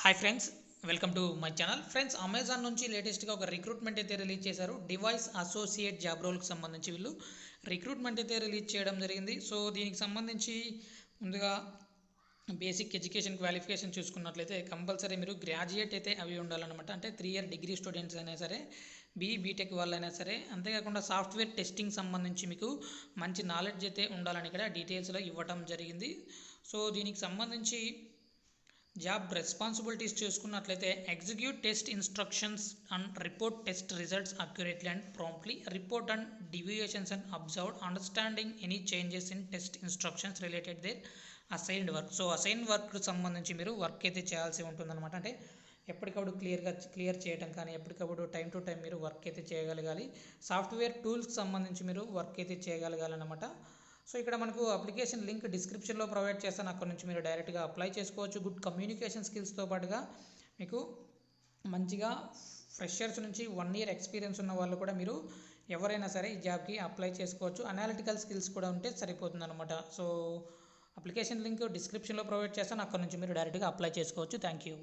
Hi friends, welcome to my channel. Friends, Amazon నుంచి లేటెస్ట్గా ఒక రిక్రూట్మెంట్ అయితే రిలీజ్ చేశారు. డివైస్ అసోసియేట్ జాబ్ రోల్కి సంబంధించి వీళ్ళు రిక్రూట్మెంట్ అయితే రిలీజ్ చేయడం జరిగింది. సో దీనికి సంబంధించి ముందుగా బేసిక్ ఎడ్యుకేషన్ క్వాలిఫికేషన్ చూసుకున్నట్లయితే కంపల్సరీ మీరు గ్రాడ్యుయేట్ అయితే అవి ఉండాలన్నమాట. అంటే 3 ఇయర్ డిగ్రీ స్టూడెంట్స్ అయినా సరే, బీటెక్ వాళ్ళైనా సరే. అంతేకాకుండా సాఫ్ట్వేర్ టెస్టింగ్ సంబంధించి మీకు మంచి నాలెడ్జ్ అయితే ఉండాలని ఇక్కడ డీటెయిల్స్లో ఇవ్వడం జరిగింది. సో దీనికి సంబంధించి జాబ్ రెస్పాన్సిబిలిటీస్ చూసుకున్నట్లయితే execute test instructions and report test results accurately and promptly, report and deviations and observed, understanding any changes in test instructions related their assigned work. So assign వర్క్కి సంబంధించి మీరు వర్క్ అయితే చేయాల్సి ఉంటుందన్నమాట. అంటే ఎప్పటికప్పుడు క్లియర్ చేయడం కానీ, ఎప్పటికప్పుడు టైం టు టైం మీరు వర్క్ అయితే చేయగలగాలి. సాఫ్ట్వేర్ టూల్స్కి సంబంధించి మీరు వర్క్ అయితే చేయగలగాలన్నమాట. సో ఇక్కడ మనకు అప్లికేషన్ లింక్ డిస్క్రిప్షన్లో ప్రొవైడ్ చేస్తాను. అక్కడ నుంచి మీరు డైరెక్ట్గా అప్లై చేసుకోవచ్చు. గుడ్ కమ్యూనికేషన్ స్కిల్స్తో పాటుగా మీకు మంచిగా ఫ్రెషర్స్ నుంచి 1 ఇయర్ ఎక్స్పీరియన్స్ ఉన్న వాళ్ళు కూడా మీరు ఎవరైనా సరే ఈ జాబ్కి అప్లై చేసుకోవచ్చు. అనాలిటికల్ స్కిల్స్ కూడా ఉంటే సరిపోతుంది అనమాట. సో అప్లికేషన్ లింక్ డిస్క్రిప్షన్లో ప్రొవైడ్ చేస్తాను. అక్కడ నుంచి మీరు డైరెక్ట్గా అప్లై చేసుకోవచ్చు. Thank you.